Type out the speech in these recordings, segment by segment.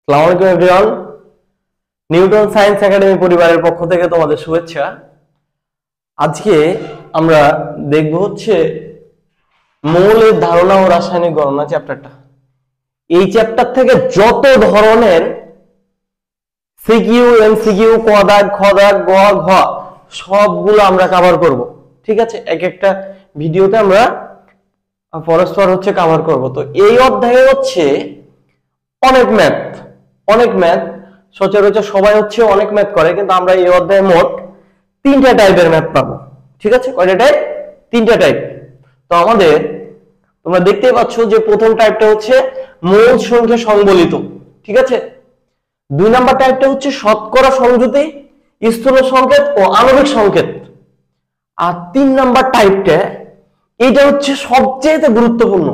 আসসালামু আলাইকুম everyone. Newton science academy পরিবারের পক্ষ থেকে তোমাদের শুভেচ্ছা। আজকে আমরা দেখব হচ্ছে মৌলের ধারণা ও রাসায়নিক গণনা চ্যাপ্টারটা। এই চ্যাপ্টার থেকে যত ধরনের সিকিউ, এমসিকিউ, ক দাগ, খ দাগ, গ, ঘ সবগুলো আমরা কভার করব। ঠিক আছে, এক একটা ভিডিওতে আমরা পরস্পর হচ্ছে কভার করব। তো এই অধ্যায়ে হচ্ছে অনেক ম্যাথ সচরাচর সবাই হচ্ছে অনেক ম্যাথ করে, কিন্তু আমরা এই অধ্যায়ে মোট 3টা টাইপের ম্যাথ পাবো। ঠিক আছে, কয়টা টাইপ? 3টা টাইপ। তো তোমরা দেখতেই পাচ্ছ যে প্রথম টাইপটা হচ্ছে মৌল সংখ্যা সংবলিত। ঠিক আছে, 2 নাম্বার টাইপটা হচ্ছে শতকরা সংযুতি, স্থূল সংকেত ও আণবিক সংকেত। আর 3 নাম্বার টাইপটা, এটা হচ্ছে সবচেয়ে গুরুত্বপূর্ণ।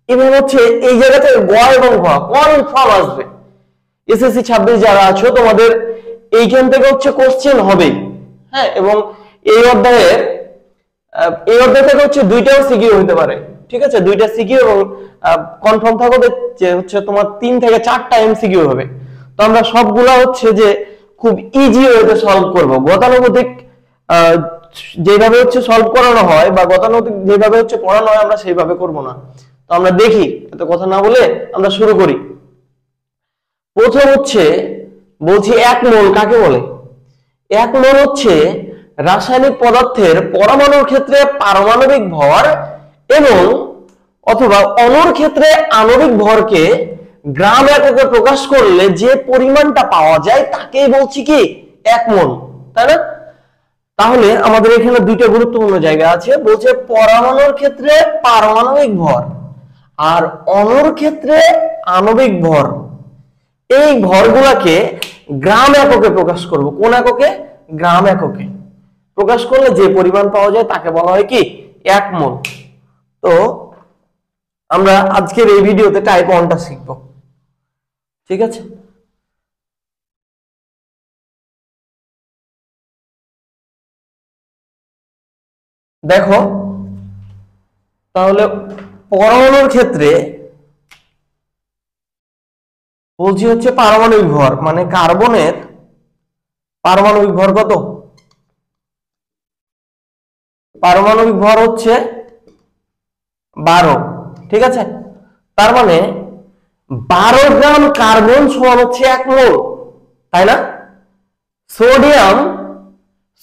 এবার হচ্ছে এই জায়গাতে গ এবং ঘ কনফার্ম আসবে। এসএসসি 26 যারা আছো তোমাদের এইখান থেকে হচ্ছে কোশ্চেন হবে। হ্যাঁ, এবং এই অধ্যায়ে থেকে হচ্ছে 2টাও সিকিউ হতে পারে। ঠিক আছে, 2টা সিকিউ এবং কনফার্ম থাকো যে হচ্ছে তোমার 3 থেকে 4টা এমসিকিউ হবে। তো আমরা সবগুলা হচ্ছে যে খুব ইজি ওয়েতে সলভ করব। গতানুগতিক যেভাবে হচ্ছে সলভ করানো হয় বা গতানুগতিক যেভাবে হচ্ছে পড়ানো হয় আমরা সেইভাবে করব না। তো আমরা দেখি, এত কথা না বলে আমরা শুরু করি। প্রথম হচ্ছে বলছি এক মোল কাকে বলে? এক মোল হচ্ছে রাসায়নিক পদার্থের পরমাণুর ক্ষেত্রে পারমাণবিক ভর এবং অথবা অণুর ক্ষেত্রে আণবিক ভরকে গ্রাম এককে প্রকাশ করলে যে পরিমাণটা পাওয়া যায় তাকেই বলছি কি এক মোল, তাই না? তাহলে আমাদের এখানে 2টা গুরুত্বপূর্ণ জায়গা আছে। বলছে পরমাণুর ক্ষেত্রে পারমাণবিক ভর আর অণুর ক্ষেত্রে আণবিক ভর। এই ভরগুলাকে গ্রাম এককে প্রকাশ করব। কোন এককে? গ্রাম এককে প্রকাশ করলে যে পরিমাণ পাওয়া যায় তাকে বলা হয় কি এক মোল। তো আমরা আজকের এই ভিডিওতে টাইপ 1টা শিখব। ঠিক আছে, দেখো তাহলে পরমাণুর ক্ষেত্রে বলছি হচ্ছে পারমাণবিক ভর, মানে কার্বনের পারমাণবিক ভর কত? পারমাণবিক ভর হচ্ছে 12। ঠিক আছে, তার মানে 12 গ্রাম কার্বন সমান হচ্ছে এক মোল, তাই না?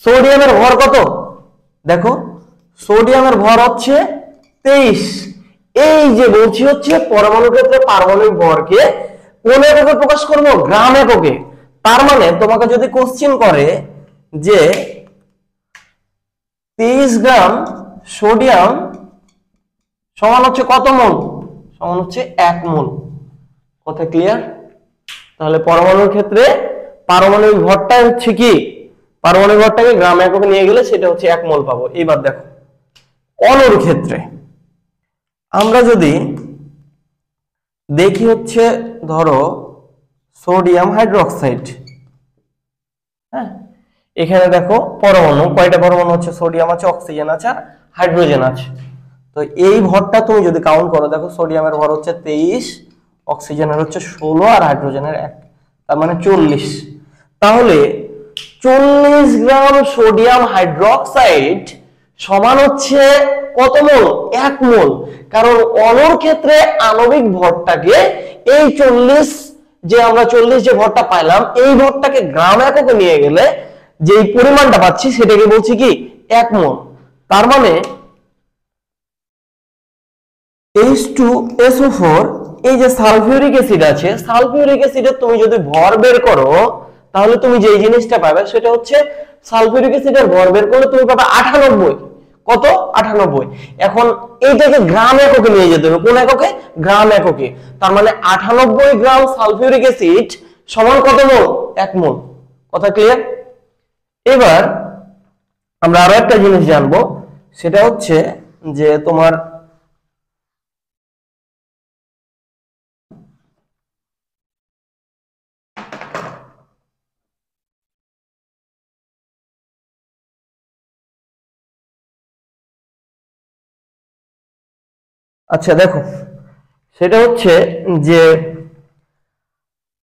সোডিয়ামের ভর কত? দেখো সোডিয়ামের ভর হচ্ছে 23। এই যে বলছি হচ্ছে পরমাণুর ক্ষেত্রে পারমাণবিক ভরকে কোন এককে প্রকাশ করব? গ্রাম এককে। তার মানে তোমাকে যদি কোশ্চেন করে যে 23 গ্রাম সোডিয়াম সমান হচ্ছে কত মোল? সমান হচ্ছে এক মোল। কথা ক্লিয়ার? তাহলে পরমাণুর ক্ষেত্রে পারমাণবিক ভরটা হচ্ছে কি, পারমাণবিক ভরটাকে গ্রাম এককে নিয়ে গেলে সেটা হচ্ছে এক মোল পাবো। এবার দেখো অণুর ক্ষেত্রে আমরা যদি দেখি হচ্ছে ধরো সোডিয়াম হাইড্রোক্সাইড। হ্যাঁ, এখানে দেখো পরমাণু কয়টা পরমাণু হচ্ছে? সোডিয়াম আছে, অক্সিজেন আছে আর হাইড্রোজেন আছে। তো এই ভরটা তুমি যদি কাউন্ট করো, দেখো সোডিয়ামের ভর হচ্ছে 23, অক্সিজেনের হচ্ছে 16 আর হাইড্রোজেনের 1, তার মানে 40। তাহলে 40 গ্রাম সোডিয়াম হাইড্রোক্সাইড সমান হচ্ছে কত মোল? এক মোল। কারণ অণুর ক্ষেত্রে আণবিক ভরটাকে এই 40 যে আমরা 40 যে ভরটা পাইলাম এই ভরটাকে গ্রাম এককে নিয়ে গেলে যে পরিমাণটা পাচ্ছি সেটাকে বলছি কি এক মোল। তার মানে H2SO4, এই যে সালফিউরিক অ্যাসিড আছে, সালফিউরিক অ্যাসিডের তুমি যদি ভর বের করো তাহলে তুমি যে জিনিসটা পাবে সেটা হচ্ছে সালফিউরিক অ্যাসিডের ভর বের করলে তুমি পাবে 98। কত? 98। এখন এইটাকে গ্রাম এককে নিয়ে যেতে হবে। কোন এককে? গ্রাম এককে। তার মানে 98 গ্রাম সালফিউরিক অ্যাসিড সমান কত মোল? এক মোল। কথা ক্লিয়ার? এবার আমরা আরো একটা জিনিস জানবো, সেটা হচ্ছে যে তোমার আচ্ছা দেখো সেটা হচ্ছে যে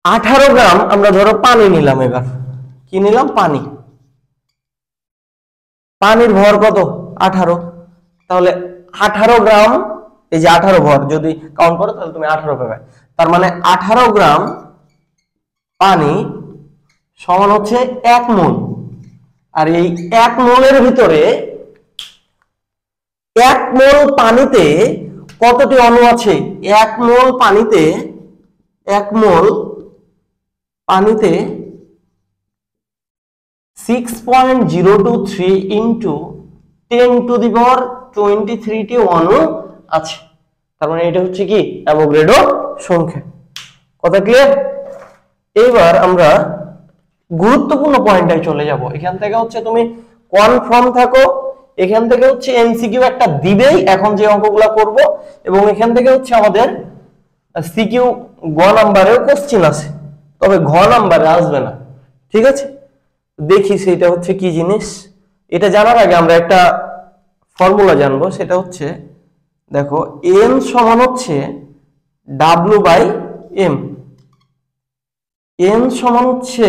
18 গ্রাম আমরা ধরো পানি নিলাম, এবার কি নিলাম? পানি। পানির ভর কত? 18। তাহলে 18 গ্রাম, এই যে 18 ভর যদি কাউন্ট করো তাহলে তুমি 18 পাবে। তার মানে 18 গ্রাম পানি সমান হচ্ছে 1 মোল। আর এই 1 মোলের ভিতরে 1 মোল পানিতে কতটি অণু আছে? 1 মোল পানিতে 1 মোল পানিতে 6.023 ইন্টু 10 টু দি পাওয়ার 23 টি অণু আছে। তার মানে এটা হচ্ছে কি? অ্যাভোগাড্রো সংখ্যা। কথা ক্লিয়ার? এইবার আমরা গুরুত্বপূর্ণ পয়েন্টে চলে যাব। এখান থেকে হচ্ছে তুমি কনফার্ম থাকো, এখান থেকে হচ্ছে এমসিকিউ একটা দিবেই এখন যে অঙ্কগুলো করব, এবং এখান থেকে হচ্ছে আমাদের সিকিউ গ নাম্বারেও কোশ্চেন আছে, তবে ঘ নাম্বারে আসবে না। ঠিক আছে, দেখি সেটা হচ্ছে কি জিনিস। এটা জানার আগে আমরা একটা ফর্মুলা জানবো, সেটা হচ্ছে দেখো এন সমান হচ্ছে ডাব্লিউ বাই এম। এন সমান হচ্ছে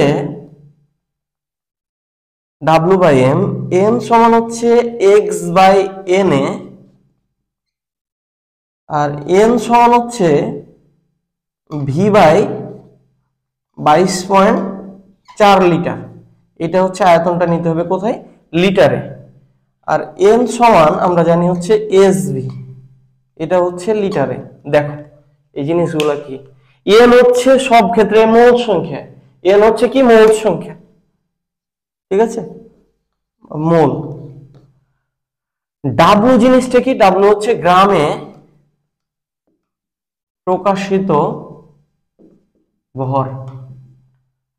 ডাব্লিউ বাই এম, এন সমান হচ্ছে এক্স বাই এন এ, আর এন সমান হচ্ছে ভি বাই 22.4 লিটার। এটা হচ্ছে আয়তনটা নিতে হবে কোথায়? লিটারে। আর এন সমান আমরা জানি হচ্ছে এস ভি, এটা হচ্ছে লিটারে। দেখো এই জিনিসগুলো কি, এন হচ্ছে সব ক্ষেত্রে মোল সংখ্যা, এন হচ্ছে কি? মোল সংখ্যা। ঠিক আছে, মোল। ডাব্লু জিনিসটা কি? ডাব্লু হচ্ছে গ্রামে প্রকাশিত ভর,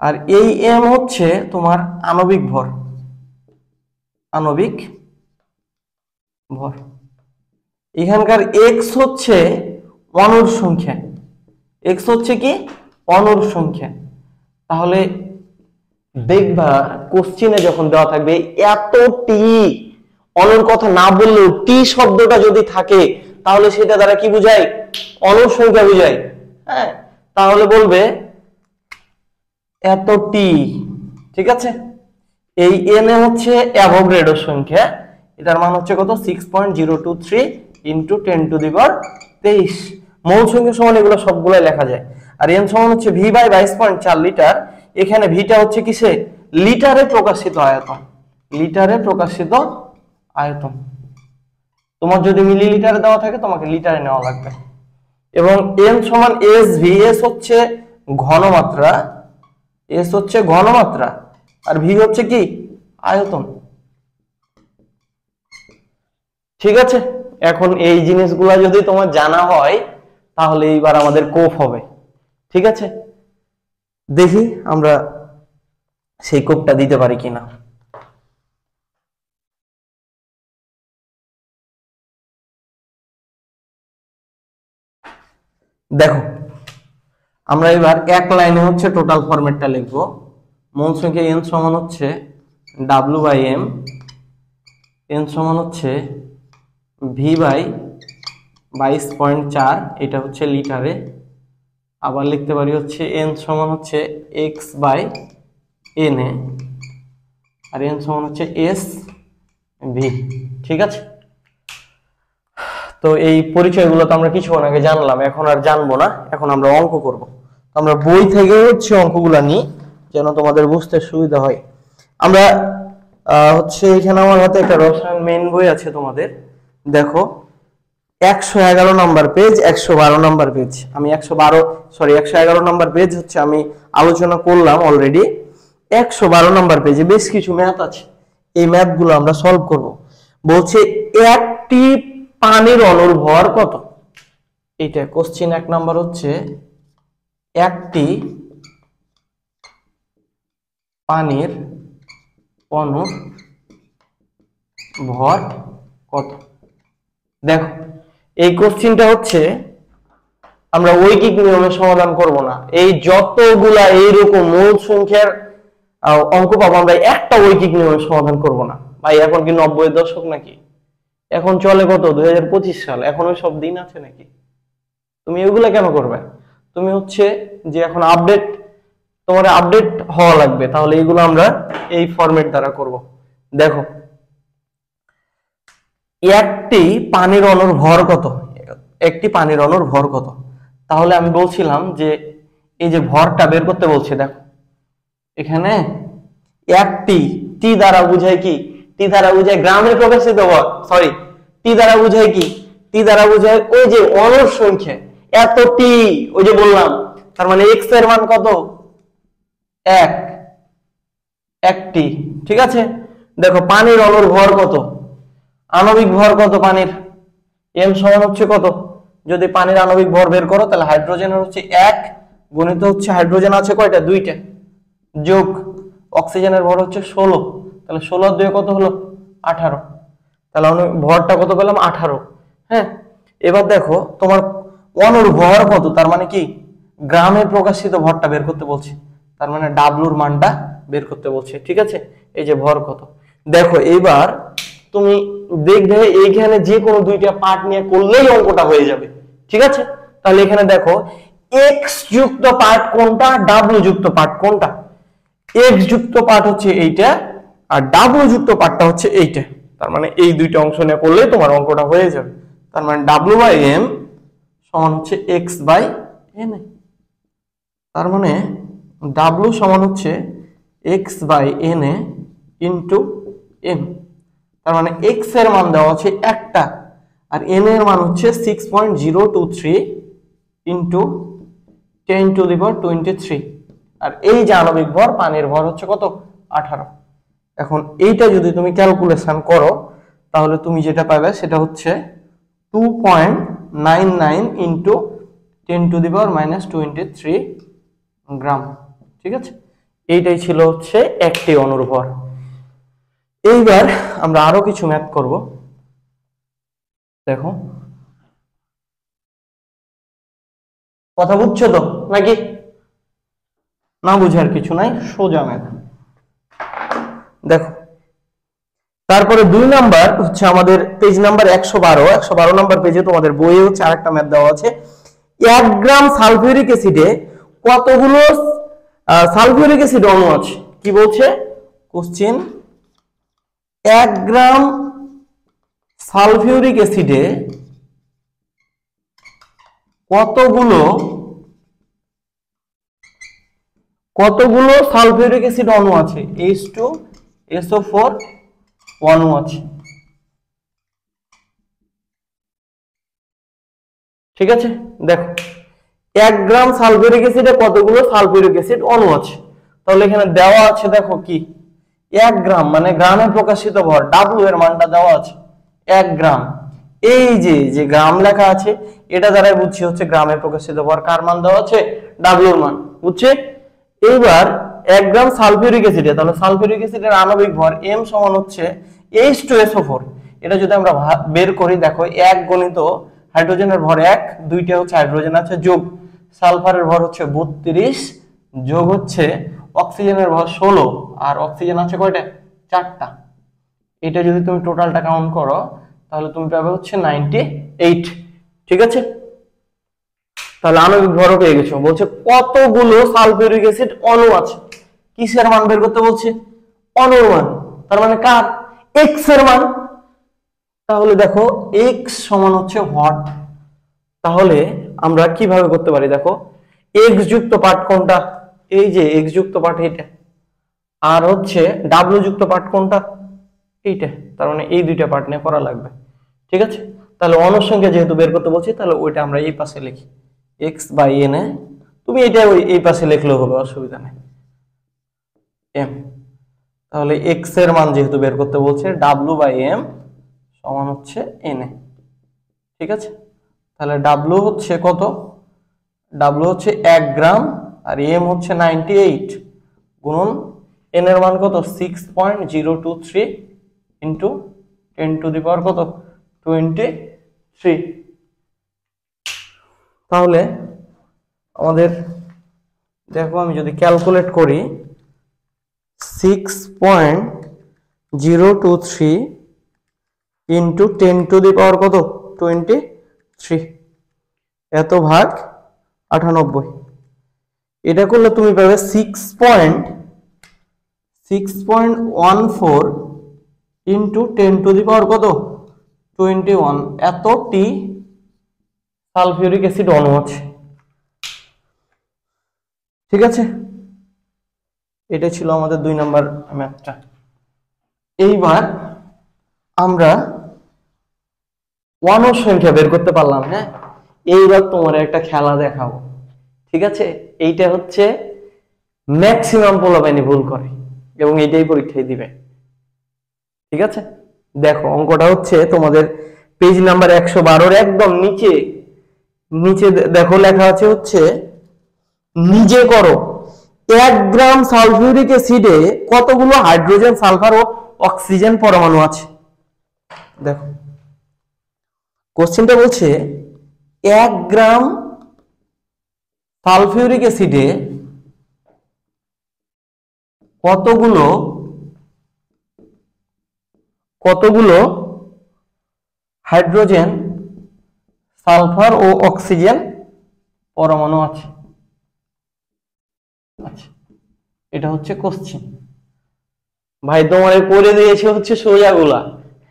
আর এই এম হচ্ছে তোমার আণবিক ভর, আণবিক ভর। এখানকার এক্স হচ্ছে অণুর সংখ্যা, এক্স হচ্ছে কি? অণুর সংখ্যা। তাহলে দেখবা কোশ্চেনে যখন দেওয়া থাকবে এত টি, অণুর কথা না বললেও টি শব্দটা যদি থাকে তাহলে সেটা দ্বারা কি বুঝায়? অণুর সংখ্যা বুঝায়। হ্যাঁ, তাহলে বলবে এত টি। ঠিক আছে, এই এন হচ্ছে অ্যাভোগাড্রো সংখ্যা, এটার মান হচ্ছে কত? 6.023 ইন্টু 10 টু দি পাওয়ার 23। মোল সংখ্যা সমান এগুলো সবগুলাই লেখা যায়। আর এন সমান হচ্ছে ভি বাই 22.4 লিটার। এখানে ভিটা হচ্ছে কিসে? লিটারে প্রকাশিত আয়তন, লিটারে প্রকাশিত আয়তন। তোমার যদি মিলিলিটারে দেওয়া থাকে তোমাকে লিটারে নেওয়া লাগবে। এবং এন সমান এস ভি, এস হচ্ছে ঘনমাত্রা, এস হচ্ছে ঘনমাত্রা, আর ভি হচ্ছে কি? আয়তন। ঠিক আছে, এখন এই জিনিসগুলো যদি তোমার জানা হয় তাহলে এইবার আমাদের কোপ হবে। ঠিক আছে, দেখি আমরা সেই কোপটা দিতে পারি কিনা। দেখো আমরা এবার এক লাইনে হচ্ছে টোটাল ফরম্যাটটা লিখবো। মোল সংখ্যা এন সমান হচ্ছে ডাব্লিউ বাই এম, এন সমান হচ্ছে ভি বাই 22.4, এটা হচ্ছে লিটারে। আবার লিখতে পারি হচ্ছে এন সমান হচ্ছে এক্স বাই এন এ, আর এন সমান হচ্ছে এস ভি। ঠিক আছে, তো এই পরিচয়গুলো তো আমরা কিছুক্ষণ আগে জানলাম, এখন আর জানবো না, এখন আমরা অঙ্ক করব। আমরা বই থেকে হচ্ছে অঙ্কগুলা নিই যেন তোমাদের বুঝতে সুবিধা হয়। আমরা হচ্ছে এখানে আমার হাতে একটা রসায়ন মেইন বই আছে তোমাদের, দেখো 111 নম্বর পেজ, 112 নম্বর পেজ। আমি 111 নম্বর পেজ হচ্ছে আমি আলোচনা করলাম অলরেডি। 112 নম্বর পেজে বেশ কিছু ম্যাথ আছে, এই ম্যাথগুলো আমরা সলভ করব। বলছে একটি পানির অণুর ভর কত? এইটা কোশ্চেন 1 নাম্বার হচ্ছে একটি পানির অণুর ভর কত? দেখো এই কোশ্চেনটা হচ্ছে আমরা ঐকিক নিয়মে সমাধান করব না, এই যতগুলা এইরকম মূল সংখ্যার অঙ্ক পাবো আমরা একটা ঐকিক নিয়মে সমাধান করব না। ভাই এখন কি 90-এর দশক নাকি? এখন চলে কত? 2025 সাল, এখনো সব দিন আছে নাকি? তুমি এগুলা কেন করবে? তুমি হচ্ছে যে এখন আপডেট তোমার আপডেট হওয়া লাগবে, তাহলে এইগুলো আমরা এই ফরম্যাট দ্বারা করব। দেখো একটি পানির অণুর ভর কত, একটি পানির অণুর ভর কত, তাহলে আমি বলছিলাম যে এই যে ভরটা বের করতে বলছে, দেখো এখানে একটি টি দ্বারা বোঝায় কি, টি দ্বারা বোঝায় গ্রামে প্রকাশিত ভর, সরি টি দ্বারা বোঝায় কি, টি দ্বারা বোঝায় ওই যে অণুর সংখ্যা এত টি, ওই যে বললাম, তার মানে এক্স এর মান কত, এক, একটি। ঠিক আছে, দেখো পানির অণুর ভর কত, আণবিক ভর কত পানির, এম সমান হচ্ছে কত, যদি পানির আণবিক ভর বের করো তাহলে হাইড্রোজেনের হচ্ছে এক গণিত হচ্ছে হাইড্রোজেন আছে কয়টা, দুইটা, যোগ অক্সিজেনের ভর হচ্ছে 16, তাহলে 16 দুই কত হলো 18, তাহলে ভরটা কত পেলাম 18। হ্যাঁ, এবার দেখো তোমার অণুর ভর কত, তার মানে কি গ্রামে প্রকাশিত ভরটা বের করতে বলছে, তার মানে ডাব্লুর মানটা বের করতে বলছে। ঠিক আছে, এই যে ভর কত, দেখো এইবার তুমি দেখবে এইখানে যে কোনো দুইটা পার্ট নিয়ে করলেই অঙ্কটা হয়ে যাবে। ঠিক আছে, তাহলে এখানে দেখো এক্স যুক্ত পার্ট কোনটা, ডাব্লু যুক্ত পার্ট কোনটা, এক্স যুক্ত পার্ট হচ্ছে এইটা আর ডাব্লু যুক্ত পার্টটা হচ্ছে এইটা, তার মানে এই দুইটা অংশ নিয়ে করলেই তোমার অঙ্কটা হয়ে যাবে। তার মানে ডাব্লু বাই এম সমান হচ্ছে এক্স বাই এন, তার মানে ডাব্লু সমান হচ্ছে X by N A into M, তার মানে এক্স এর মান দেওয়া আছে একটা আর এন এর মান হচ্ছে 6.023 ইন্টু 10⁻23, আর এই যে আণবিক ভর পানির ভর হচ্ছে কত 18। এখন এইটা যদি তুমি ক্যালকুলেশন করো তাহলে তুমি যেটা পাবে সেটা হচ্ছে 2.99 ইন্টু 10⁻23 গ্রাম। ঠিক আছে, এইটাই ছিল হচ্ছে একটি অণুর ভর। এইবার আমরা আরো কিছু ম্যাথ করব। দেখো কথা বুঝছো তো নাকি, না বুঝার কিছু নাই, সোজা ম্যাথ। দেখো তারপরে 2 নাম্বার হচ্ছে আমাদের পেজ নাম্বার 112 নাম্বার পেজে তোমাদের বইয়ে হচ্ছে আরেকটা ম্যাথ দেওয়া আছে। 1 গ্রাম সালফিউরিক অ্যাসিডে কতগুলো সালফিউরিক অ্যাসিড অণু আছে, কি বলছে কোশ্চেন, 1 গ্রাম সালফিউরিক অ্যাসিডে কতগুলো সালফিউরিক অ্যাসিড অণু আছে, H2SO4 অণু আছে। ঠিক আছে, দেখো 1 গ্রাম সালফিউরিক অ্যাসিডে কতগুলো সালফিউরিক অ্যাসিড অণু আছে, তাহলে এখানে দেওয়া আছে দেখো কি 1 গ্রাম মানে গ্রামে প্রকাশিত ভর, ডাব্লু এর মানটা দেওয়া আছে 1 গ্রাম, এই যে গ্রাম লেখা আছে এটা দ্বারাই বুঝছি হচ্ছে গ্রামে প্রকাশিত ভর, কার মান দেওয়া আছে, ডাব্লুর মান, বুঝছে। এইবার 1 গ্রাম সালফিউরিক অ্যাসিডে, তাহলে সালফিউরিক অ্যাসিডের আণবিক ভর m সমান হচ্ছে H2SO4, এটা যদি আমরা বের করি দেখো 1 গণিত হাইড্রোজেনের ভর 1, দুইটা হচ্ছে হাইড্রোজেন আছে, যোগ সালফারের ভর হচ্ছে 32, যোগ হচ্ছে অক্সিজেনের ভর 16 আর অক্সিজেন আছে কয়টা, 4টা, এটা যদি তুমি টোটালটা কাউন্ট করো তাহলে তুমি পাবে হচ্ছে 98। ঠিক আছে, তাহলে আণবিক ভর পেয়ে গেছো, বলছে কতগুলো সালফিউরিক অ্যাসিড অণু আছে, কিসের মান বের করতে বলছে, অণুর মান, তার মানে কার, এক্স এর মান। তাহলে দেখো এক্স সমান হচ্ছে হোয়াট, তাহলে আমরা কিভাবে করতে পারি, দেখো এক্স যুক্ত পার্ট কোনটা, এই যে এক্স যুক্ত পার্ট এইটা, আর হচ্ছে ডাব্লিউ যুক্ত পার্ট কোনটা, এইটা, তার মানে এই দুইটা পার্ট নিয়ে করা লাগবে। ঠিক আছে, তাহলে অণুর সংখ্যা যেহেতু বের করতে বলছি তাহলে ওইটা আমরা এই পাশে লিখি, এক্স বাই এন এ, তুমি এটা এই পাশে লিখলেও হবে, অসুবিধা নেই, এম, তাহলে এক্স এর মান যেহেতু বের করতে বলছে ডাব্লু বাই এম সমান হচ্ছে এন এ। ঠিক আছে, তাহলে ডাব্লু হচ্ছে কত, ডাব্লু হচ্ছে 1 গ্রাম আর এম হচ্ছে 98 গুণন এন এর মান কত 6.023 ইন্টু 10⁻³ কত 23। তাহলে আমাদের দেখো আমি যদি ক্যালকুলেট করি 6.023 ইন্টু 10⁻³ কত 23, এত ভাগ 98, এটা করলে তুমি পাবে 6.14 ইন্টু 10 টু দি পাওয়ার কত 21 এত টি সালফিউরিক অ্যাসিড অণু আছে। ঠিক আছে, এটা ছিল আমাদের 2 নাম্বার ম্যাথটা। এইবার আমরা অণুর সংখ্যা বের করতে পারলাম। হ্যাঁ, এইবার তোমার একটা খেলা দেখাবো। ঠিক আছে, এইটা হচ্ছে ম্যাক্সিমাম পোলাপাইনি ভুল করে এবং এইটাই পরীক্ষায় দিবে। ঠিক আছে, দেখো অঙ্কটা হচ্ছে তোমাদের পেজ নাম্বার 112 একদম নিচে নিচে দেখো লেখা আছে হচ্ছে নিজে করো 1 গ্রাম সালফিউরিক অ্যাসিডে কতগুলো হাইড্রোজেন সালফার ও অক্সিজেন পরমাণু আছে। দেখো কোশ্চেনটা বলছে 1 গ্রাম সালফিউরিক অ্যাসিডে কতগুলো হাইড্রোজেন সালফার ও অক্সিজেন পরমাণু আছে। আচ্ছা, এটা হচ্ছে কোশ্চেন। ভাই তোমারে করে দিয়েছে হচ্ছে সোজাগুলা,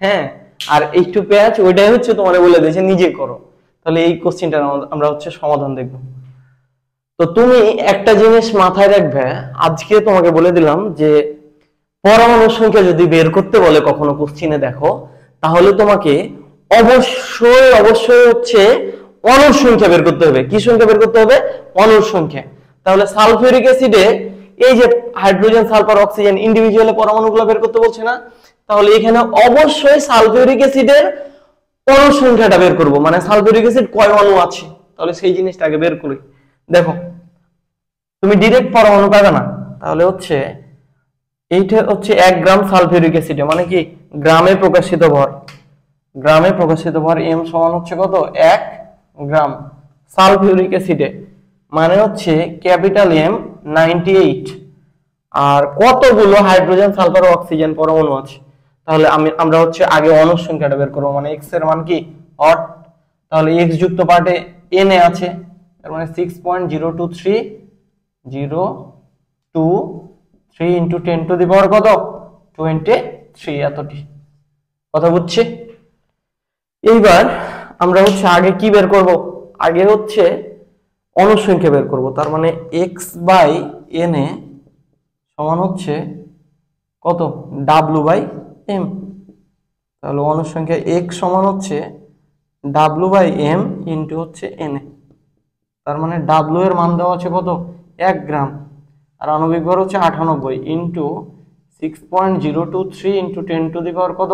হ্যাঁ, আর একটু প্যাচ ওইটাই হচ্ছে তোমারে বলে দিয়েছে নিজে করো। তাহলে এই কোশ্চেনটা আমরা হচ্ছে সমাধান দেখব। তো তুমি একটা জিনিস মাথায় রাখবে, আজকে তোমাকে বলে দিলাম যে পরমাণুর সংখ্যা যদি বের করতে বলে কখনো কোশ্চেনে দেখো, তাহলে তোমাকে অবশ্যই হচ্ছে অণুর সংখ্যা বের করতে হবে। কি সংখ্যা বের করতে হবে? অণুর সংখ্যা। তাহলে সালফিউরিক অ্যাসিডে এই যে হাইড্রোজেন সালফার অক্সিজেন ইন্ডিভিজুয়াল পরমাণুগুলো বের করতে বলছে না, তাহলে এখানে অবশ্যই সালফিউরিক অ্যাসিডের অণুর সংখ্যাটা বের করব, মানে সালফিউরিক অ্যাসিড কয় অণু আছে, তাহলে সেই জিনিসটা আগে বের করি। দেখো তুমি ডাইরেক্ট পরমাণু পাবে না, তাহলে হচ্ছে এইটা হচ্ছে 1 গ্রাম সালফিউরিক অ্যাসিডে মানে কি গ্রামে প্রকাশিত ভর, গ্রামে প্রকাশিত ভর m সমান হচ্ছে কত 1 গ্রাম সালফিউরিক অ্যাসিডে মানে হচ্ছে ক্যাপিটাল M 98। আর কতগুলো হাইড্রোজেন সালফার ও অক্সিজেন পরমাণু আছে, তাহলে আমরা হচ্ছে আগে অণুর সংখ্যাটা বের করব, মানে x এর মান কি হট, তাহলে x যুক্ত পার্টে n এ আছে, তার মানে 6.023 ইনটু 10 টু দি পাওয়ার কত 23 এতটি। কথা বুঝছি? এইবার আমরা হচ্ছে আগে কি বের করব, আগে হচ্ছে অণুর সংখ্যা বের করব। তার মানে x/n এ সমান হচ্ছে কত w/m। তাহলে অণুর সংখ্যা x সমান হচ্ছে w/m ইনটু হচ্ছে n এ। তার মানে w এর মান দেওয়া আছে কত 1 গ্রাম, আর আণবিক ভর হচ্ছে 98 ইনটু 6.023 ইনটু 10 টু দি পাওয়ার কত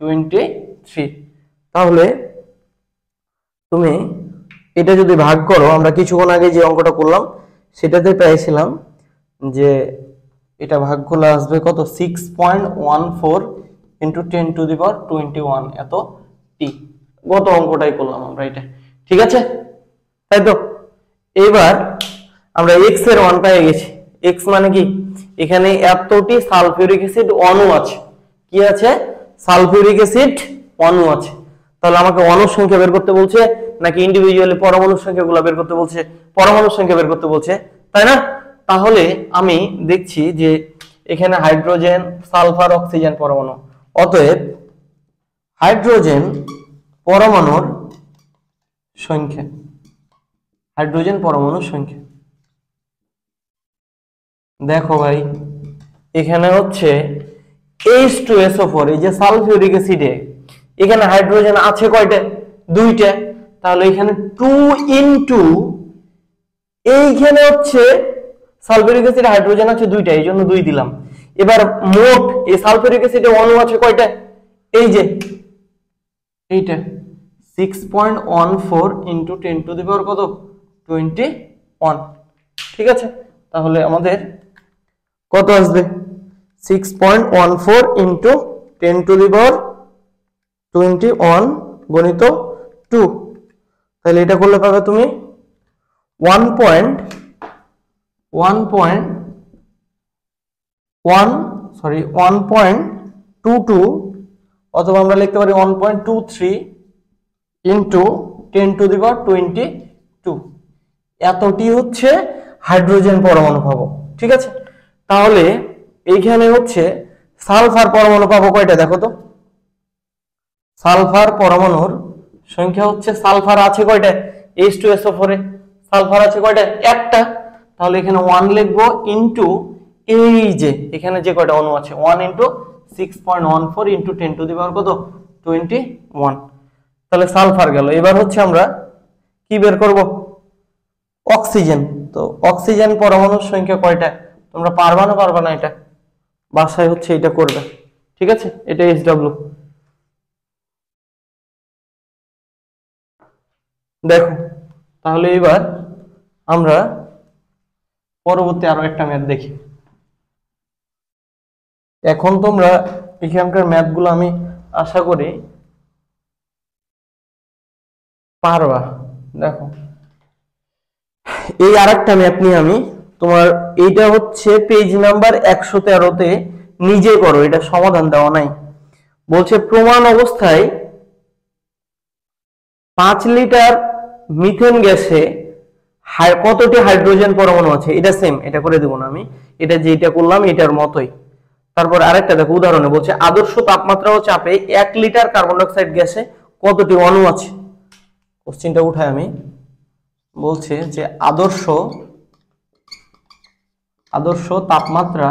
23। তাহলে তুমি এটা যদি ভাগ করো, আমরা কিছুক্ষণ আগে যে অঙ্কটা করলাম সেটাতে পেয়েছিলাম যে এটা ভাগ করলে আসবে কত 6.14 ইনটু 10 টু দি পাওয়ার 21 এত টি। গত অঙ্কটাই করলাম আমরা এটা। ঠিক আছে, তাই তো? এবার আমরা x এর মান পেয়ে গেছি। x মানে কি এখানে এতটি সালফিউরিক অ্যাসিড অণু আছে। কি আছে? সালফিউরিক অ্যাসিড অণু আছে। তাহলে আমাকে অণুর সংখ্যা বের করতে বলছে নাকি ইন্ডিভিজুয়ালি পরমাণুর সংখ্যাগুলো বের করতে বলছে? পরমাণুর সংখ্যা বের করতে বলছে, তাই না? তাহলে আমি দেখছি যে এখানে হাইড্রোজেন সালফার অক্সিজেন পরমাণু, অতএব হাইড্রোজেন পরমাণুর সংখ্যা, হাইড্রোজেন পরমাণুর সংখ্যা দেখো ভাই এখানে হচ্ছে H2SO4 এই যে সালফিউরিক অ্যাসিডে এখানে হাইড্রোজেন আছে কয়টা? 2টা। তাহলে এখানে 2 ইনটু এইখানে হচ্ছে সালফিউরিক অ্যাসিডে হাইড্রোজেন আছে 2টা, এইজন্য 2 দিলাম। এবার মোট এই সালফিউরিক অ্যাসিডে অণু আছে কয়টা? এই যে এইটা 6.14 ইনটু 10 টু দি পাওয়ার কত 21। ঠিক আছে, তাহলে আমাদের কত আসবে 6.14 ইনটু 10 টু দি পাওয়ার 21 গণিত 2। তাহলে এটা করলে পাবে তুমি 1.22 অথবা আমরা লিখতে পারি 1.23 ইনটু 10 টু দি পাওয়ার 22 এতটি হচ্ছে হাইড্রোজেন পরমাণু পাবো। ঠিক আছে, তাহলে এইখানে হচ্ছে সালফার পরমাণু পাবো কয়টা দেখো তো। সালফার পরমাণুর সংখ্যা হচ্ছে, সালফার আছে কয়টা H2SO4 এ, সালফার আছে কয়টা একটা, তাহলে এখানে 1 লিখবো ইনটু এই যে এখানে যে কয়টা অণু আছে 1 ইনটু 6.14 ইনটু 10 টু দি পাওয়ার কত 21, তাহলে সালফার গেল। এবার হচ্ছে আমরা কি বের করব, অক্সিজেন। তো অক্সিজেন পরমাণুর সংখ্যা কয়টা তোমরা পারবা না পারবা না, এটা বাসায় হচ্ছে এটা করবে। ঠিক আছে, এটা SW। দেখো তাহলে এবার আমরা পরবর্তী আরো একটা ম্যাথ দেখি। এখন তোমরা এখানকার ম্যাথগুলো আমি আশা করি পারবা। দেখো এই আরেকটা ম্যাথ নিয়ে আমি তোমার, এইটা হচ্ছে পেজ নাম্বার 113-তে, নিজে করো, এটা সমাধান দেওয়া নাই। বলছে প্রমাণ অবস্থায় 5 লিটার মিথেন গ্যাসে কতটি হাইড্রোজেন পরমাণু আছে। এটা সেম, এটা করে দেব না আমি, এটা যেটা করলাম এটার মতোই। তারপর আরেকটা দেখো উদাহরণে বলছে আদর্শ তাপমাত্রা ও চাপে 1 লিটার কার্বন ডাইঅক্সাইড গ্যাসে কতটি অণু আছে। কোশ্চেনটা উঠাই আমি, বলছে যে আদর্শ তাপমাত্রা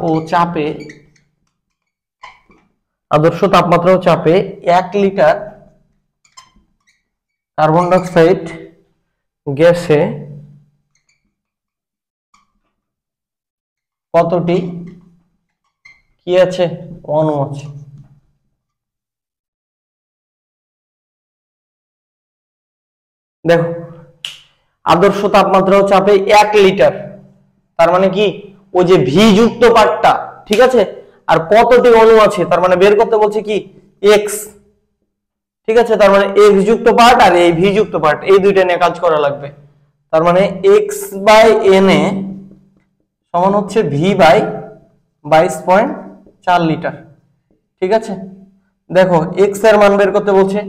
ও চাপে 1 লিটার কার্বন ডাইঅক্সাইড গ্যাসে কতটি কি আছে অণু আছে। দেখো আদর্শ তাপমাত্রা ও চাপে 1 লিটার, তার মানে কি ওই যে ভি যুক্ত পার্টটা, ঠিক আছে, আর কতটি অণু আছে তার মানে বের করতে বলছে কি এক্স। ঠিক আছে, তার মানে এক্স যুক্ত পার্ট আর এই ভি যুক্ত পার্ট, এই দুইটা নিয়ে কাজ করা লাগবে। তার মানে এক্স বাই এন এ সমান হচ্ছে ভি বাই 22.4 লিটার। ঠিক আছে, দেখো এক্স এর মান বের করতে বলছে,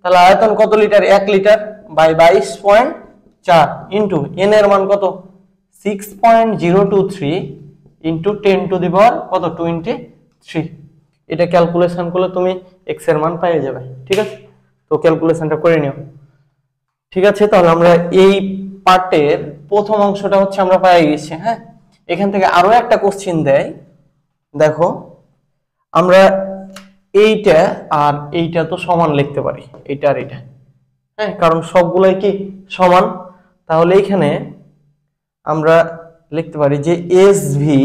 তাহলে আয়তন কত litre 1 litre by 22.4 into N এর মান কত 6.023 ইন্টু 10 টু দি পাওয়ার কত 23। এটা ক্যালকুলেশন করলে তুমি এক্স এর মান পেয়ে যাবে। ঠিক আছে, তো ক্যালকুলেশনটা করে নিও। ঠিক আছে, তাহলে আমরা এই পার্টের প্রথম অংশটা হচ্ছে আমরা পেয়ে গেছি। হ্যাঁ, এখান থেকে আরো একটা কোশ্চেন দেয়, দেখো আমরা এইটা আর এইটা তো সমান লিখতে পারি, এইটা আর এইটা, হ্যাঁ, কারণ সবগুলাই কি সমান। তাহলে এইখানে আমরা লিখতে পারি যে এস ভি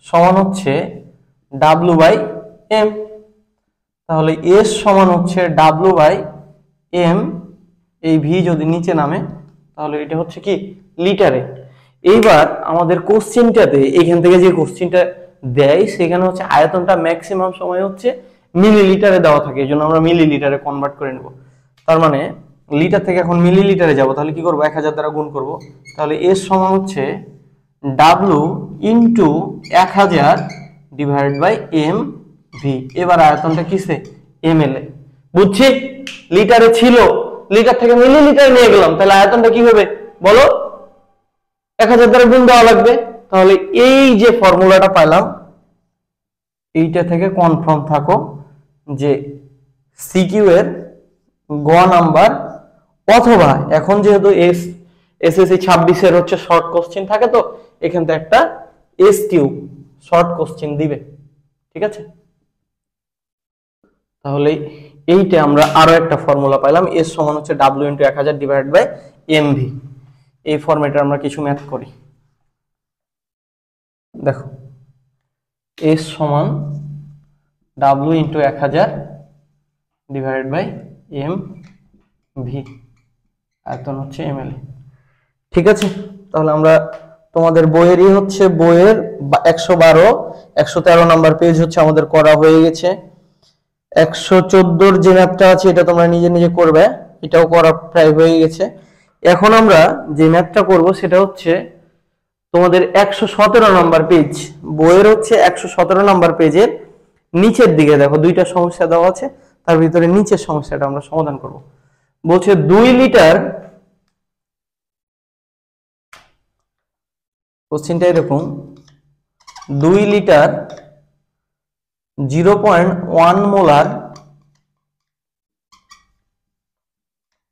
সমান হচ্ছে ডাব্লু বাই এম। তাহলে এস সমান হচ্ছে ডাব্লু বাই এম, এই ভি যদি নিচে নামে তাহলে এটা হচ্ছে কি লিটারে। এইবার আমাদের কোশ্চেনটাতে এখান থেকে যে কোশ্চেনটা দেয় সেখানে হচ্ছে আয়তনটা ম্যাক্সিমাম সময় হচ্ছে মিলিলিটারে দেওয়া থাকে, এই জন্য আমরা মিলিলিটারে কনভার্ট করে নেব। তার মানে লিটার থেকে এখন মিলিলিটারে যাব, তাহলে কি করব 1000 দ্বারা গুণ করব। তাহলে এস সমান হচ্ছে W into 1000 divide by M V. এবার আয়তনটা কিসে এমএল এ, বুঝছি, লিটারে ছিল, লিটার থেকে মিলিলিটারে নিয়ে গেলাম, তাহলে আয়তনটা কি হবে বলো 1000 দ্বারা গুণ দেওয়া লাগবে। তাহলে এই যে ফর্মুলাটা পাইলাম এইটা থেকে কনফার্ম থাকো যে সিকিউ এর গ নাম্বার, অথবা এখন যেহেতু এসএসসি 26 এর হচ্ছে শর্ট কোশ্চেন থাকে, তো এখান থেকে একটা এস কিউ শর্ট কোশ্চেন দিবে। ঠিক আছে, তাহলে এইটা আমরা আরো একটা ফর্মুলা পাইলাম, এস সমান হচ্ছে W into 1000 divide by MV. এই ফরম্যাটে আমরা কিছু ম্যাথ করি। দেখো এস সমান W into 1000 divide by M V, আয়তন হচ্ছে এমএল। ঠিক আছে, তাহলে আমরা তোমাদের বইয়েরই হচ্ছে বইয়ের 112 113 নাম্বার পেজ হচ্ছে আমাদের করা হয়ে গেছে। 114 যে ম্যাথটা আছে এটা তোমরা নিজে নিজে করবে, এটাও করা প্রায় হয়ে গেছে। এখন আমরা যে ম্যাথটা করব সেটা হচ্ছে তোমাদের 117 নাম্বার পেজ, বইয়ের হচ্ছে 117 নাম্বার পেজের নিচের দিকে দেখো দুইটা সমস্যা দেওয়া আছে, তার ভিতরে নিচের সমস্যাটা আমরা সমাধান করব। বলছে 2 লিটার কোশ্চেনটা এরকম 2 litre 0.1 molar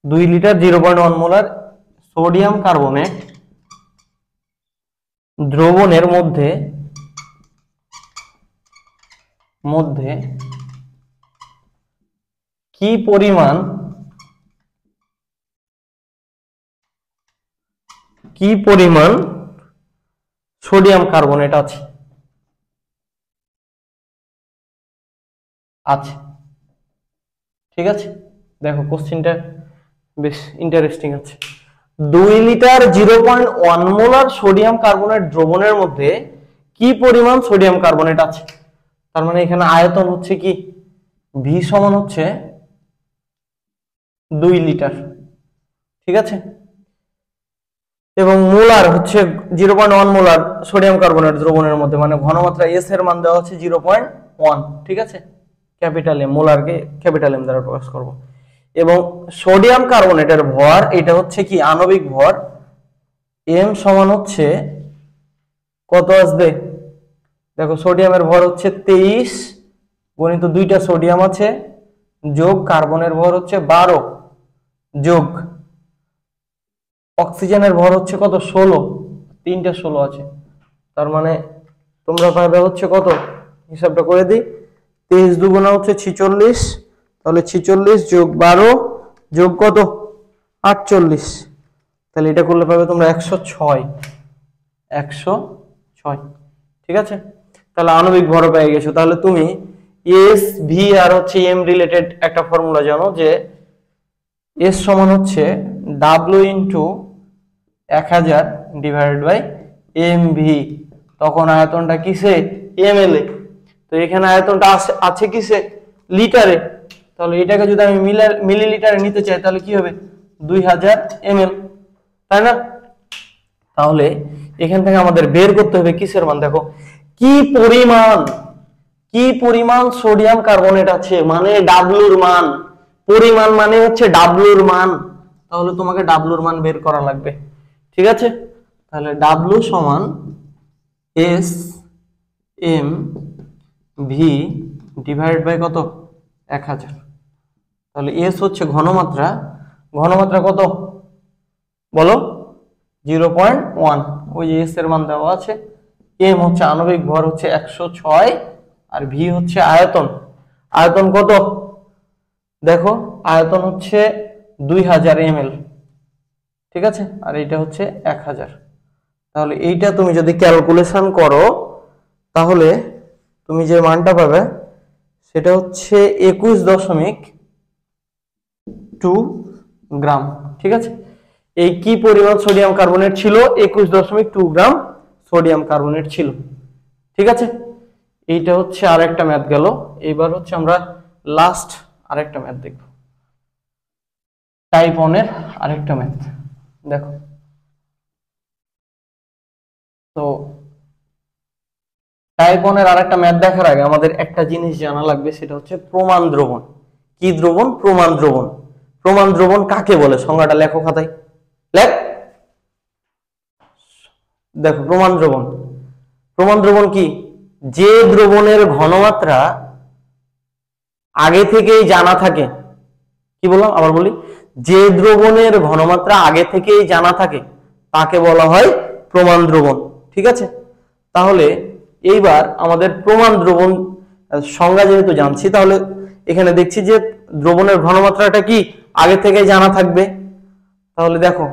2 litre 0.1 molar sodium carbonate দ্রবণের মধ্যে কি পরিমাণ সোডিয়াম কার্বনেট আছে ঠিক আছে। দেখো কোশ্চেনটা বেশ ইন্টারেস্টিং আছে। 2 লিটার 0.1 মোলার সোডিয়াম কার্বনেট দ্রবণের মধ্যে কি পরিমাণ সোডিয়াম কার্বনেট আছে, তার মানে এখানে আয়তন হচ্ছে কি ভি সমান হচ্ছে 2 লিটার, ঠিক আছে। এবং মোলার হচ্ছে 0.1 মোলার সোডিয়াম কার্বনেট দ্রবণের মধ্যে, মানে ঘনমাত্রা এস এর মান দেওয়া হচ্ছে 0.1, ঠিক আছে। ক্যাপিটাল এম, মোলারকে ক্যাপিটাল এম দ্বারা প্রকাশ করব। এবং সোডিয়াম কার্বনেটের ভর, এটা হচ্ছে কি আণবিক ভর, এম সমান হচ্ছে কত আসবে, দেখো সোডিয়ামের ভর হচ্ছে 23 গণিত 2টা সোডিয়াম আছে যোগ কার্বনের ভর হচ্ছে 12 যোগ অক্সিজেনের ভর হচ্ছে কত 16, 3টা 16 আছে, তার মানে তোমরা পাবে হচ্ছে কত, হিসাবটা করে দিই, 23 দুগুণা হচ্ছে 46, তাহলে 46 যোগ 12 যোগ কত 48, তাহলে এটা করলে পাবে তোমরা 106, ঠিক আছে। তাহলে আণবিক ভর পেয়ে গেছো। তাহলে তুমি এস ভি আর হচ্ছে এম রিলেটেড একটা ফর্মুলা জানো যে এস সমান হচ্ছে W into 1000 divided by M V, তখন আয়তনটা কিসে এমএল এ, তো এখানে আয়তনটা আছে কিসে লিটারে, তাহলে এটাকে যদি আমি মিলিলিটারে নিতে চাই তাহলে কি হবে 2000 ml, তাই না। তাহলে এখান থেকে আমাদের বের করতে হবে কিসের মান, দেখো কি পরিমাণ সোডিয়াম কার্বনেট আছে, মানে ডাব্লুর মান, পরিমাণ মানে হচ্ছে ডাব্লুর মান, তাহলে তোমাকে ডাব্লুর মান বের করা লাগবে, ঠিক আছে। তাহলে ডাব্লু সমান S M V divided by কত 1000, তাহলে এস হচ্ছে ঘনমাত্রা কত বলো 0.1, ওই যে এস এর মান দেওয়া আছে, এম হচ্ছে আণবিক ভর হচ্ছে 106 আর ভি হচ্ছে আয়তন কত, দেখো আয়তন হচ্ছে 2000 ml, ঠিক আছে, আর এটা হচ্ছে 1000, তাহলে এইটা তুমি যদি ক্যালকুলেশন করো তাহলে তুমি যে মানটা পাবে সেটা হচ্ছে 21.2 গ্রাম, ঠিক আছে। এই কি পরিমাণ সোডিয়াম কার্বনেট ছিল, 21.2 গ্রাম সোডিয়াম কার্বনেট ছিল, ঠিক আছে। এইটা হচ্ছে আরেকটা ম্যাথ গেল। এবার হচ্ছে আমরা লাস্ট আরেকটা ম্যাথ দেখব, টাইপ 1 এর আরেকটা ম্যাথ দেখো। তো টাইপ 1 এর আরেকটা ম্যাথ দেখার আগে আমাদের একটা জিনিস জানা লাগবে, সেটা হচ্ছে প্রমাণ দ্রবণ। কি দ্রবণ? প্রমাণ দ্রবণ। প্রমাণ দ্রবণ কাকে বলে, সংজ্ঞাটা লেখো খাতায়, লেখ। দেখো প্রমাণ দ্রবণ কি, যে দ্রবণের ঘনমাত্রা আগে থেকেই জানা থাকে, কি বললাম আবার বলি, যে দ্রবণের ঘনমাত্রা আগে থেকেই জানা থাকে তাকে বলা হয় প্রমাণ দ্রবণ, ঠিক আছে। তাহলে এইবার আমাদের প্রমাণ দ্রবণ সংজ্ঞা যেহেতু জানছি, তাহলে এখানে দেখছি যে দ্রবণের ঘনমাত্রাটা কি আগে থেকে জানা থাকবে। তাহলে দেখো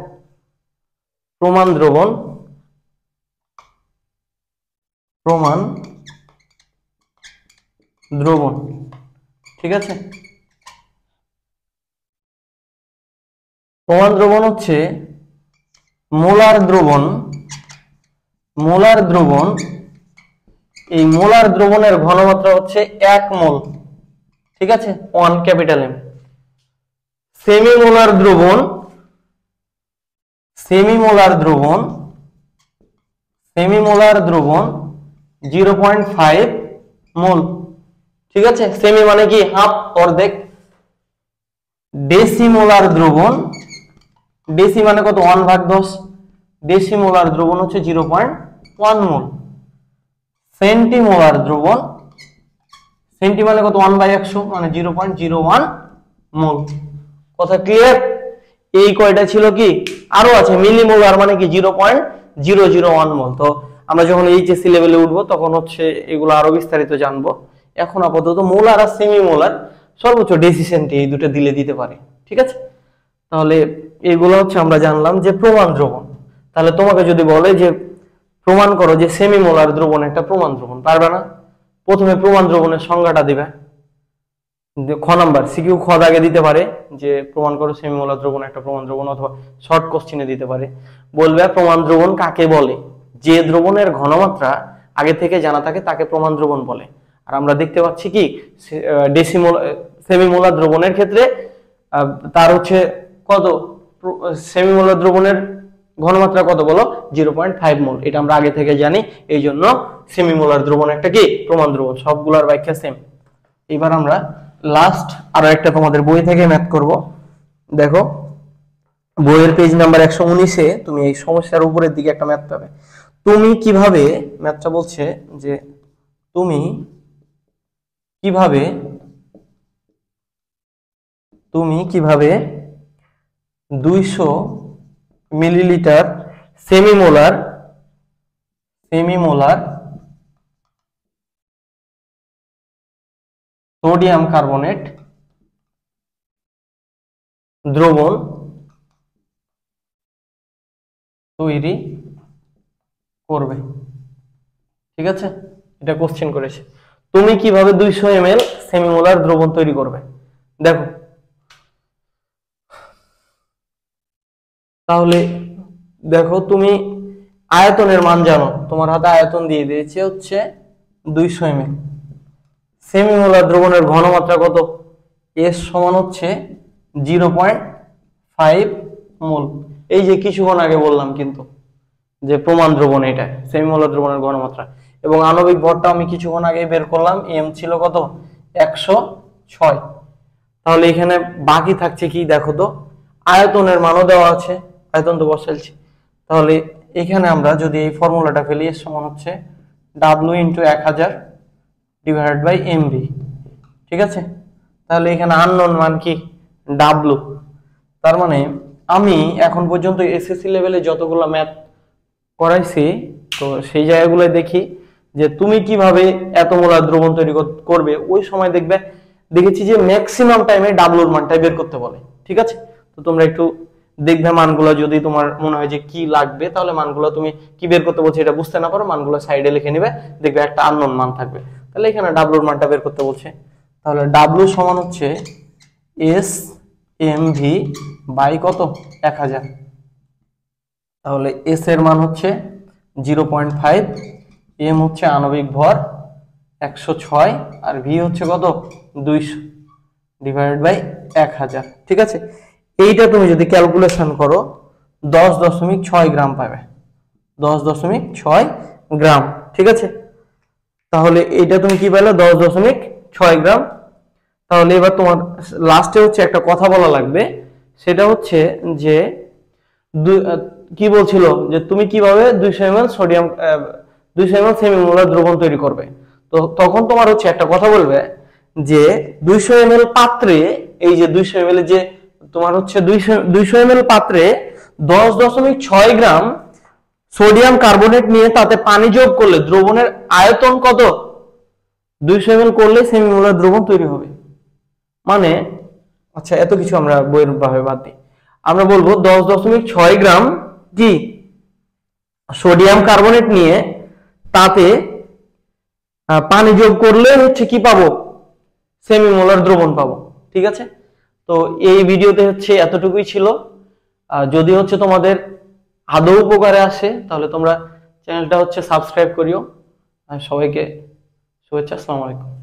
প্রমাণ দ্রবণ, ঠিক আছে। প্রমাণ দ্রবণ হচ্ছে মোলার দ্রবণ, এই মোলার দ্রবণের ঘনমাত্রা হচ্ছে 1 মোল, ঠিক আছে, 1 ক্যাপিটাল এম। সেমিমোলার দ্রবণ 0.5 মোল, ঠিক আছে। সেমি মানে কি হাফ, অর্ধেক। ডেসিমোলার মানে কত 1/10, ডেসিমোলার দ্রবণ হচ্ছে 0.5 1 মোল। সেন্টিমোলার দ্রবণ, সেন্টি মানে কত 1/100 মানে 0.01 মোল। কথা ক্লিয়ার? এই কয়টা ছিল কি, আরো আছে মিলিমোলার মানে কি 0.001 মোল। তো আমরা যখন এইচএসসি লেভেলে উঠবো তখন হচ্ছে এগুলো আরো বিস্তারিত জানবো। এখন আপাতত মোলার আর সেমি মোলার সর্বোচ্চ ডেসিসেন্টি এই দুটো দিতে পারে, ঠিক আছে? তাহলে এগুলো হচ্ছে আমরা জানলাম যে প্রমাণ দ্রবণ। তাহলে তোমাকে যদি বলে যে প্রমাণ করো যে সেমি মোলার দ্রবণ একটা প্রমাণ দ্রবণ, পারবে না? প্রথমে প্রমাণ দ্রবণের সংজ্ঞাটা দিবে, খ নাম্বার সিকিউ খ দাগে দিতে পারে যে প্রমাণ করো সেমি মোলার দ্রবণ একটা প্রমাণ দ্রবণ, অথবা শর্ট কোশ্চেনে দিতে পারে, বলবে প্রমাণ দ্রবণ কাকে বলে? যে দ্রবণের ঘনমাত্রা আগে থেকে জানা থাকে তাকে প্রমাণ দ্রবণ বলে। আর আমরা দেখতে পাচ্ছি কি সেমি মোলার দ্রবণের ক্ষেত্রে তার হচ্ছে কত, সেমি মোলার দ্রবণের ঘনমাত্রা কত বলো, 0.5 মোল। এটা আমরা আগে থেকে জানি, এই জন্য সেমি মোলার দ্রবণ একটা কি প্রমাণ দ্রবণ। সবগুলোর ব্যাখ্যা সেম। এবার আমরা লাস্ট আরো একটা তোমাদের বই থেকে ম্যাথ করব। দেখো বইয়ের পেজ নাম্বার 119-এ তুমি এই সমস্যার উপরের দিকে একটা ম্যাথ পাবে। তুমি কিভাবে, ম্যাথটা বলছে যে তুমি কিভাবে 200 millilitre semi molar sodium carbonate দ্রবণ তৈরি করবে, ঠিক আছে? এটা কোশ্চেন করেছে, তুমি কিভাবে 200 ml সেমি মোলার দ্রবণ তৈরি করবে। দেখো তাহলে দেখো তুমি আয়তনের মান জানো, তোমার হাতে আয়তন দিয়ে দিয়েছে হচ্ছে 200 ml। সেমি মোলার দ্রবণের ঘনমাত্রা কত, এস সমান হচ্ছে 0.5 মোল। এই যে কিছুক্ষণ আগে বললাম কিন্তু যে প্রমাণ দ্রবণ এটা সেমি মোলার দ্রবণের ঘনমাত্রা, এবং আণবিক ভরটা আমি কিছুক্ষণ আগে বের করলাম, এম ছিল কত 106। তাহলে এখানে বাকি থাকছে কি দেখো তো, আয়তনের মানও দেওয়া আছে, আয়তন তো বসাইছি। তাহলে এখানে আমরা যদি এই ফর্মুলাটা ফেলি, এর সমান হচ্ছে W × 1000 ডিভাইডেড বাই MV, ঠিক আছে? তাহলে এখানে আননোন মান কি W। তার মানে আমি এখন পর্যন্ত এসএসসি লেভেলে যতগুলো ম্যাথ করাইছি, তো সেই জায়গাগুলো দেখি যে তুমি কিভাবে এত মোলার দ্রবণ তৈরি করবে, ওই সময় দেখেছি যে ম্যাক্সিমাম টাইমে ডাব্লুর মানটাই বের করতে বলে, ঠিক আছে? তো তোমরা একটু দেখবে মানগুলো, যদি তোমার মনে হয় যে কি লাগবে তাহলে মানগুলো তুমি কি বের করতে বলছে এটা বুঝতে না পারো, মানগুলো সাইডে লিখে নিবে, দেখবে একটা আননোন মান থাকবে। তাহলে এখানে ডাব্লুর মানটা বের করতে বলছে, তাহলে ডাব্লু সমান হচ্ছে এস এম ভি বাই কত 1000। তাহলে এস এর মান হচ্ছে 0.5, এম হচ্ছে আণবিক ভর 106, আর ভি হচ্ছে কত 200 ডিভাইডেড বাই 1000, ঠিক আছে? এইটা তুমি যদি ক্যালকুলেশন করো 10.6 গ্রাম পাবে, 10.6 গ্রাম, ঠিক আছে? তাহলে এইটা তুমি কি পেলে 10.6 গ্রাম। তাহলে এবার তোমার লাস্টে হচ্ছে একটা কথা বলা লাগবে, সেটা হচ্ছে যে কি বলছিল যে তুমি কিভাবে 200 ml sodium 200 ml semi molar দ্রবণ তৈরি করবে। তো তখন তোমার হচ্ছে একটা কথা বলবে যে 200 ml পাত্রে, এই যে 200 ml যে তোমার হচ্ছে 200 ml পাত্রে 10.6 গ্রাম সোডিয়াম কার্বনেট নিয়ে তাতে পানি যোগ করলে দ্রবণের আয়তন কত, 200 ml করলে সেমি মোলার দ্রবণ তৈরি হবে। মানে আচ্ছা এত কিছু আমরা বইয়ের ভাবে বাদ দিই, আমরা বলবো 10.6 গ্রাম কি সোডিয়াম কার্বনেট নিয়ে তাতে পানি যোগ করলে হচ্ছে কি পাবো, সেমি মোলার দ্রবণ পাবো, ঠিক আছে? তো এই ভিডিওতে হচ্ছে এতটুকুই ছিল। যদি হচ্ছে তোমাদের আদৌ উপকারে আসে তাহলে তোমরা চ্যানেলটা হচ্ছে সাবস্ক্রাইব করিও। সবাইকে শুভেচ্ছা, আসসালামু আলাইকুম।